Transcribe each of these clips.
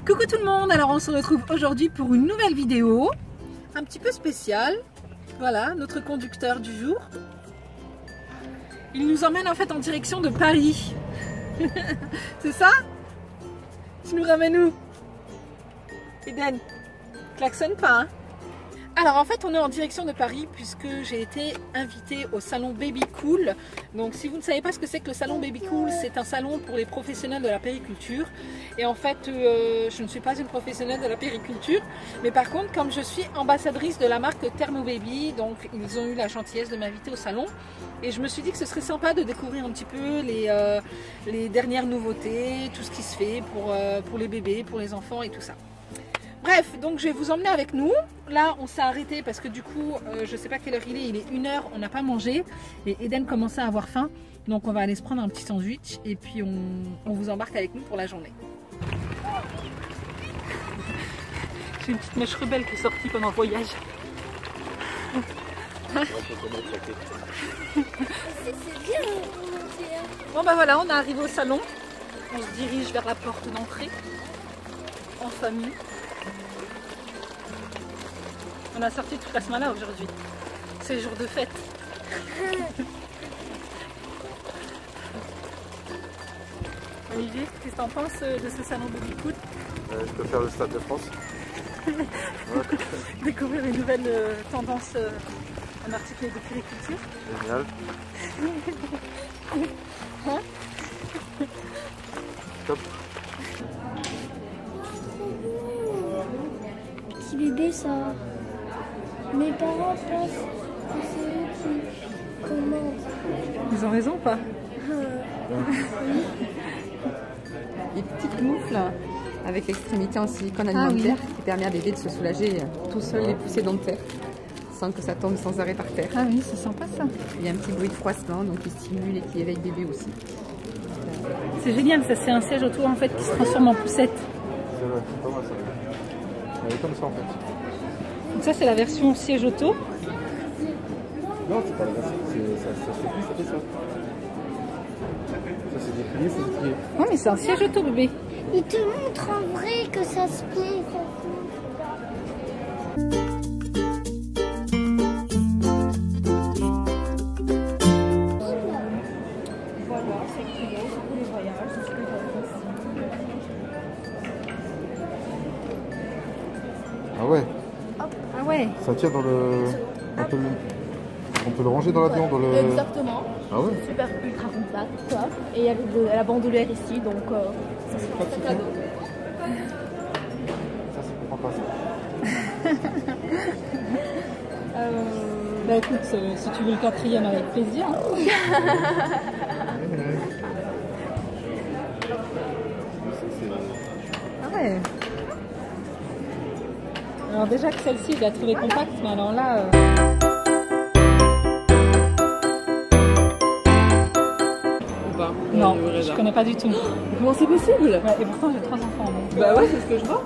Coucou tout le monde, alors on se retrouve aujourd'hui pour une nouvelle vidéo un petit peu spéciale. Voilà, notre conducteur du jour. Il nous emmène en fait en direction de Paris. C'est ça? Tu nous ramènes où? Eden, klaxonne pas hein? Alors en fait on est en direction de Paris puisque j'ai été invitée au salon Baby Cool. Donc si vous ne savez pas ce que c'est que le salon Baby Cool, c'est un salon pour les professionnels de la périculture. Et en fait je ne suis pas une professionnelle de la périculture, mais par contre comme je suis ambassadrice de la marque Thermo Baby, donc ils ont eu la gentillesse de m'inviter au salon. Et je me suis dit que ce serait sympa de découvrir un petit peu les dernières nouveautés, tout ce qui se fait pour les bébés, pour les enfants et tout ça. Bref, donc je vais vous emmener avec nous. Là, on s'est arrêté parce que du coup, je ne sais pas quelle heure il est 1h, on n'a pas mangé. Et Eden commençait à avoir faim. Donc on va aller se prendre un petit sandwich et puis on vous embarque avec nous pour la journée. J'ai une petite mèche rebelle qui est sortie pendant le voyage. Bon bah voilà, on est arrivé au salon. On se dirige vers la porte d'entrée en famille. On a sorti toute la semaine là aujourd'hui. C'est jour de fête. Olivier, qu'est-ce que tu en penses de ce salon Baby Cool? Je peux faire le Stade de France. Découvrir les nouvelles tendances en articles de périculture. Génial. Hein? Top. Petit bébé ça. Mes parents pensent que c'est eux qui commandent. Ils ont raison ou pas? Des petites moufles avec l'extrémité en silicone alimentaire qui permet à bébé de se soulager tout seul les poussées dentaires sans que ça tombe sans arrêt par terre. Ah oui, c'est sympa ça. Il y a un petit bruit de froissement donc qui stimule et qui éveille bébé aussi. C'est génial, ça c'est un siège auto en fait qui se transforme en poussette. C'est vrai, c'est pas mal ça. Elle est comme ça en fait. Donc ça c'est la version siège auto. Non, c'est pas la version, ça se fait plus, ça fait ça. Ça c'est déplié, c'est déplié. Non mais c'est un siège auto bébé. Il te montre en vrai que ça se plie. Voilà, c'est écrit pour les voyages, c'est ce que Ah ouais, Ah ouais. ça tient dans le... On peut le ranger dans l'avion, dans le... Exactement. Ah ouais. Super ultra compact quoi. Et il y a la bandoulière ici donc ça c'est Pas de un souci. cadeau. Ça c'est pour passer. Bah écoute, si tu veux le quatrième avec plaisir. Ah ouais. Alors déjà que celle-ci, je l'ai trouvée compacte, mais alors là... Ou pas? Non, je connais pas du tout. Comment c'est possible? Ouais, et pourtant j'ai 3 enfants. Donc... Bah ouais, c'est ce que je vois.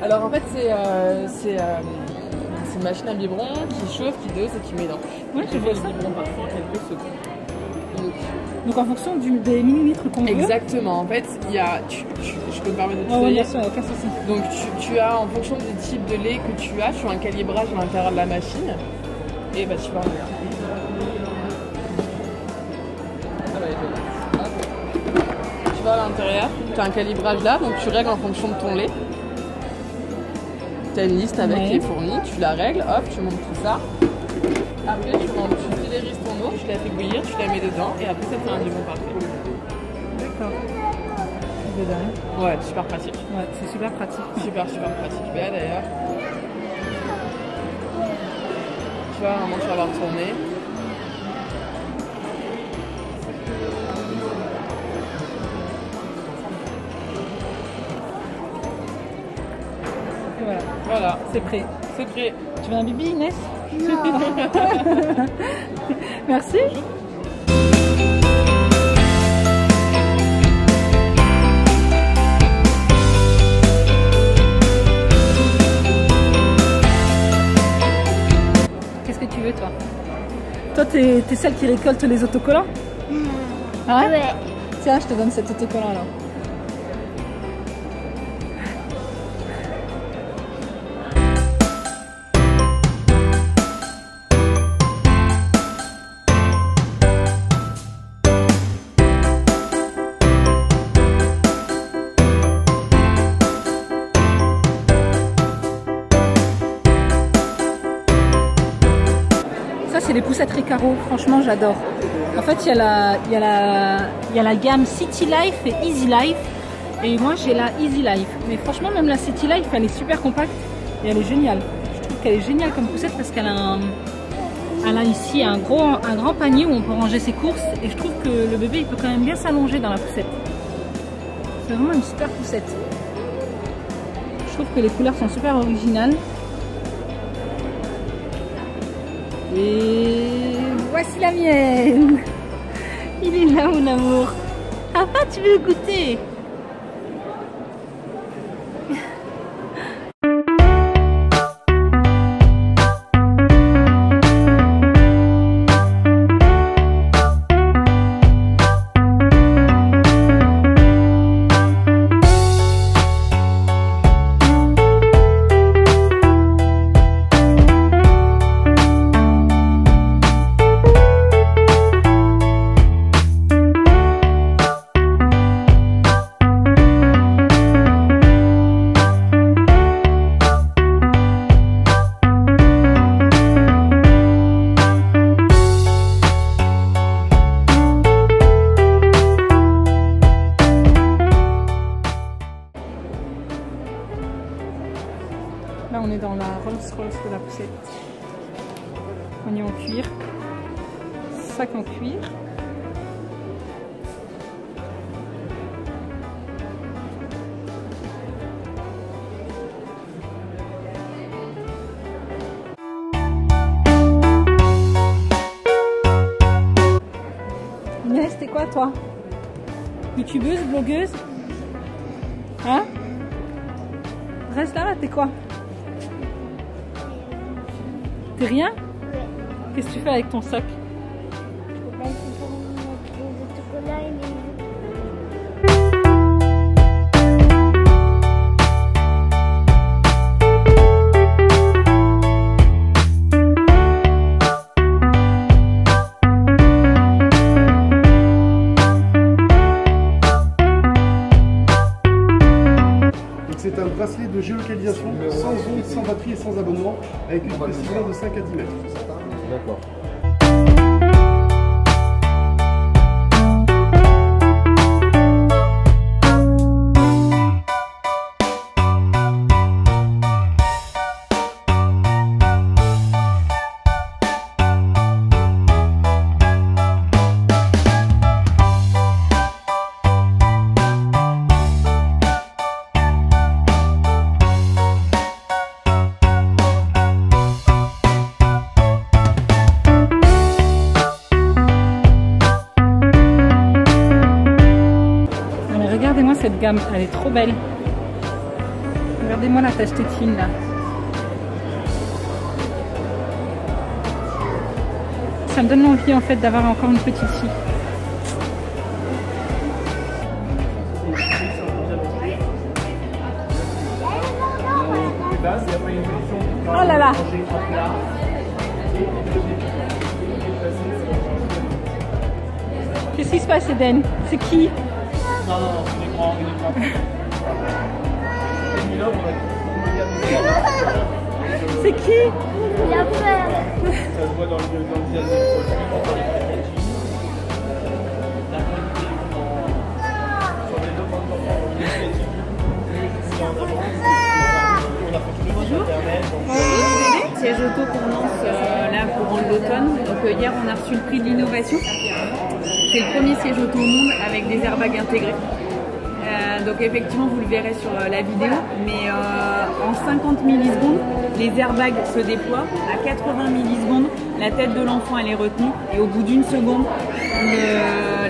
Alors en fait c'est une machine à biberon qui chauffe, qui dose et qui mélange. Ouais, je vois ça. Le biberon parfois en quelques secondes. Donc en fonction des millilitres qu'on veut. Exactement, en fait il y a, je peux me permettre de te Ah ouais, dire. bien sûr, aucun souci. Donc tu as en fonction du type de lait que tu as un calibrage à l'intérieur de la machine. Et bah tu vas regarder. Ah bah, hop. Tu vas à l'intérieur, tu as un calibrage là, donc tu règles en fonction de ton lait. Tu as une liste avec qui est fournie, tu la règles, hop, tu montes tout ça. Après tu pulvérises ton eau, tu la fais bouillir, tu la mets dedans et après ça te fait un biberon parfait. D'accord. C'est dingue. Ouais, super pratique. Ouais, c'est super pratique. Super pratique. Mais là d'ailleurs, tu vois, vraiment tu vas avoir tourné. Et voilà, Voilà, c'est prêt. c'est prêt. Tu veux un bibi, Inès? Non. Merci. Qu'est-ce que tu veux, toi? Toi, t'es celle qui récolte les autocollants? Hein? Ouais. Tiens, je te donne cet autocollant là. Ça, c'est les poussettes Recaro. Franchement, j'adore. En fait, il y a la gamme City Life et Easy Life. Et moi, j'ai la Easy Life. Mais franchement, même la City Life, elle est super compacte. Et elle est géniale. Je trouve qu'elle est géniale comme poussette parce qu'elle a ici un grand panier où on peut ranger ses courses. Et je trouve que le bébé, il peut quand même bien s'allonger dans la poussette. C'est vraiment une super poussette. Je trouve que les couleurs sont super originales. Et voici la mienne. Il est là, mon amour. Papa, tu veux goûter? Là, on est dans la Rolls-Royce de la poussette. On est en cuir. Sac en cuir. Inès, t'es quoi, toi? Youtubeuse, blogueuse? Hein? Reste là, t'es quoi? T'es rien? Qu'est-ce que tu fais avec ton sac? C'est un bracelet de géolocalisation sans ondes, sans batterie et sans abonnement, avec une précision de 5 à 10 mètres. D'accord. Regardez-moi cette gamme, elle est trop belle. Regardez-moi la tache tétine là. Ça me donne l'envie en fait d'avoir encore une petite fille. Oh là là! Qu'est-ce qui se passe, Eden? C'est qui? Non, uniquement. C'est qui? Il a peur. Ça se voit dans le visage des produits, dans les packaging. La qualité sur les demandes d'enfants, on a fait tout le monde internet. Siège auto qu'on lance là courant de l'automne. Donc hier on a reçu le prix de l'innovation. C'est le premier siège auto au monde avec des airbags intégrés. Donc effectivement vous le verrez sur la vidéo, mais en 50 millisecondes les airbags se déploient, à 80 millisecondes la tête de l'enfant elle est retenue et au bout d'une seconde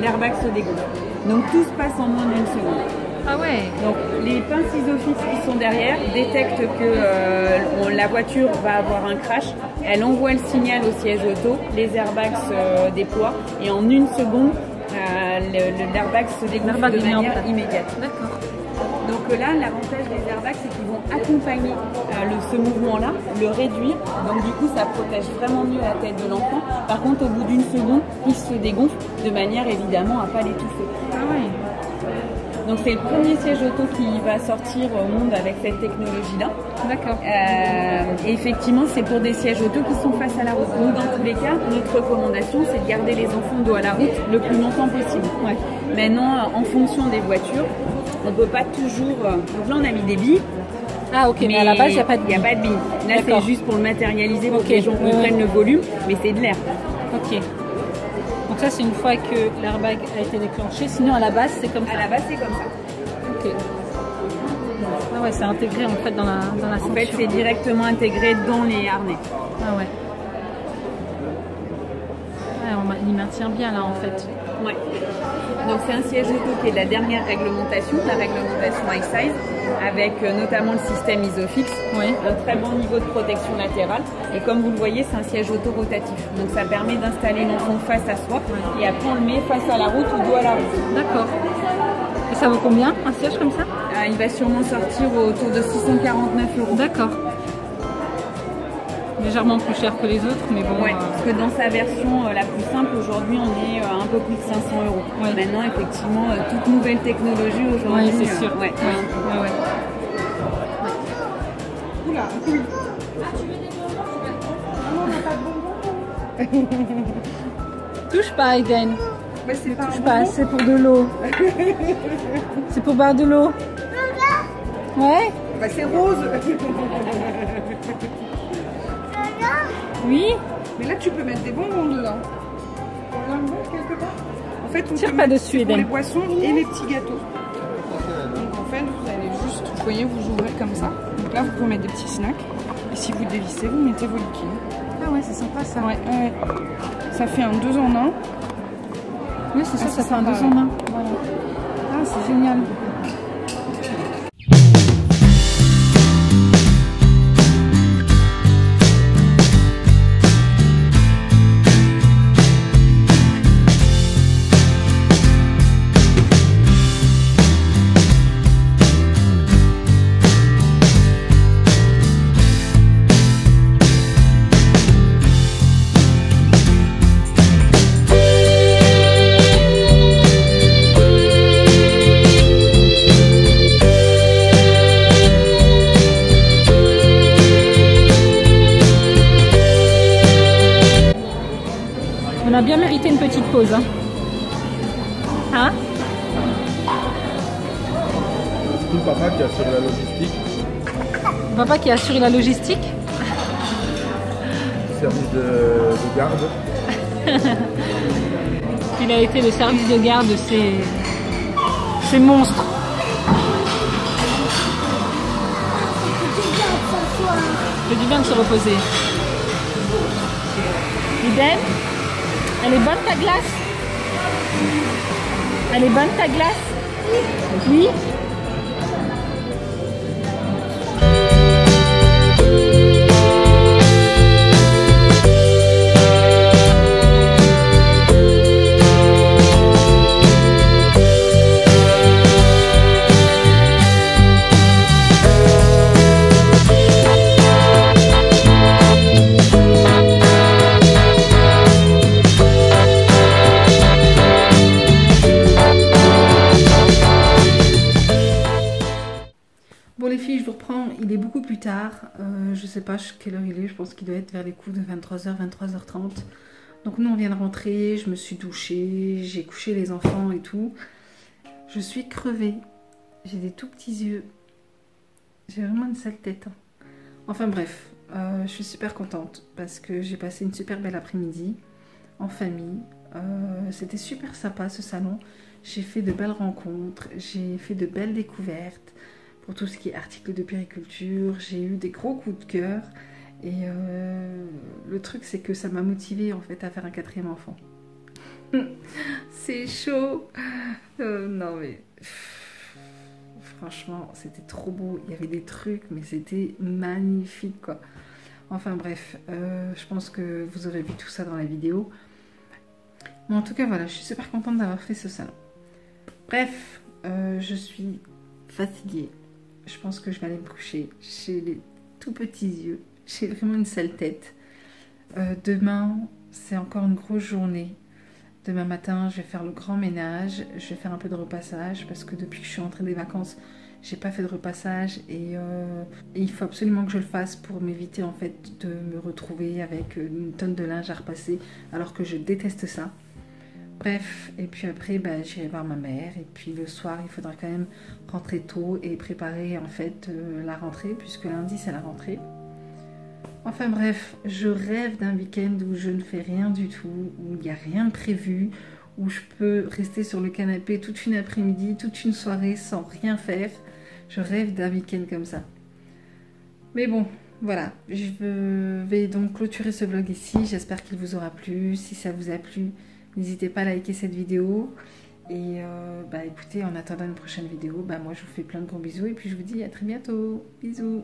l'airbag se dégonfle. Donc tout se passe en moins d'une seconde. Ah ouais. Donc les pinces isofix qui sont derrière détectent que la voiture va avoir un crash. Elle envoie le signal au siège auto, les airbags se déploient et en une seconde l'airbag se dégonfle de manière immédiate. D'accord. Donc là, l'avantage des airbags, c'est qu'ils vont accompagner ce mouvement-là, le réduire. Donc du coup, ça protège vraiment mieux la tête de l'enfant. Par contre, au bout d'une seconde, il se dégonfle de manière évidemment à ne pas l'étouffer. Ah ouais. Donc c'est le premier siège auto qui va sortir au monde avec cette technologie-là. D'accord. Et effectivement, c'est pour des sièges auto qui sont face à la route. Donc dans tous les cas, notre recommandation, c'est de garder les enfants dos à la route le plus longtemps possible. Ouais. Maintenant, en fonction des voitures, on ne peut pas toujours... Donc là, on a mis des billes. Ah ok, mais à la base, il n'y a pas de billes. Il n'y a pas de billes. Là, c'est juste pour le matérialiser, pour que les gens comprennent le volume, mais c'est de l'air. Ok. Donc ça, c'est une fois que l'airbag a été déclenché. Sinon, à la base, c'est comme ça. À la base, c'est comme ça. Ok. Ah ouais, c'est intégré en fait dans la ceinture. En fait, c'est directement intégré dans les harnais. Ah ouais. Ouais, il maintient bien là en fait. Ouais. Donc c'est un siège auto qui est de la dernière réglementation, la réglementation iSize, avec notamment le système Isofix, un très bon niveau de protection latérale. Et comme vous le voyez, c'est un siège auto rotatif. Donc ça permet d'installer l'enfant face à soi et après on le met face à la route ou dos à la route. D'accord. Et ça vaut combien un siège comme ça? Il va sûrement sortir autour de 649 €. D'accord. Légèrement plus cher que les autres, mais bon. Ouais, parce que dans sa version la plus simple, aujourd'hui, on est un peu plus de 500 €. Ouais. Maintenant, effectivement, toute nouvelle technologie aujourd'hui. Oui, c'est sûr. Ouais. Oula, oui. Touche pas, Eden. Mais c'est pas touche pas, c'est pour de l'eau. C'est pour boire de l'eau. Ouais. Bah, c'est rose. Oui. Mais là, tu peux mettre des bonbons dedans. Quelque part. En fait, on tire pas dessus, Eden. Les boissons et les petits gâteaux. Donc en fait, vous allez juste, vous voyez, vous ouvrez comme ça. Donc là, vous pouvez mettre des petits snacks. Et si vous dévissez, vous mettez vos liquides. Ah ouais, c'est sympa ça. Ouais. Ça fait un 2 en 1. Oui, c'est ça, ça fait un 2 en 1. Voilà. Ah, c'est génial. On a bien mérité une petite pause. Hein, Tout le papa qui assure la logistique. Le papa qui a assuré la logistique. Service de garde. Il a été le service de garde de ces monstres. C'est du bien de se reposer. Eden, elle est bonne ta glace? Elle est bonne ta glace? Oui. Bon les filles, je vous reprends, il est beaucoup plus tard, je sais pas quelle heure il est, je pense qu'il doit être vers les coups de 23h, 23h30. Donc nous on vient de rentrer, je me suis douchée, j'ai couché les enfants et tout. Je suis crevée, j'ai des tout petits yeux, j'ai vraiment une sale tête. Enfin bref, je suis super contente parce que j'ai passé une super belle après-midi en famille. C'était super sympa ce salon, j'ai fait de belles rencontres, j'ai fait de belles découvertes. Pour tout ce qui est articles de périculture, j'ai eu des gros coups de cœur et le truc c'est que ça m'a motivée en fait à faire un 4e enfant. C'est chaud. Non mais franchement c'était trop beau, il y avait des trucs mais c'était magnifique quoi. Enfin bref, je pense que vous aurez vu tout ça dans la vidéo. Mais en tout cas voilà, je suis super contente d'avoir fait ce salon. Bref, je suis fatiguée. Je pense que je vais aller me coucher. J'ai les tout petits yeux. J'ai vraiment une sale tête. Demain, c'est encore une grosse journée. Demain matin, je vais faire le grand ménage, je vais faire un peu de repassage parce que depuis que je suis rentrée des vacances, j'ai pas fait de repassage et il faut absolument que je le fasse pour m'éviter en fait de me retrouver avec une tonne de linge à repasser alors que je déteste ça. Bref, et puis après j'irai voir ma mère et puis le soir il faudra quand même rentrer tôt et préparer en fait la rentrée puisque lundi c'est la rentrée. Enfin bref, je rêve d'un week-end où je ne fais rien du tout, où il n'y a rien de prévu, où je peux rester sur le canapé toute une après-midi, toute une soirée sans rien faire. Je rêve d'un week-end comme ça. Mais bon, voilà, je vais donc clôturer ce vlog ici. J'espère qu'il vous aura plu. Si ça vous a plu, n'hésitez pas à liker cette vidéo. Et écoutez, en attendant une prochaine vidéo, moi je vous fais plein de gros bisous et puis je vous dis à très bientôt. Bisous.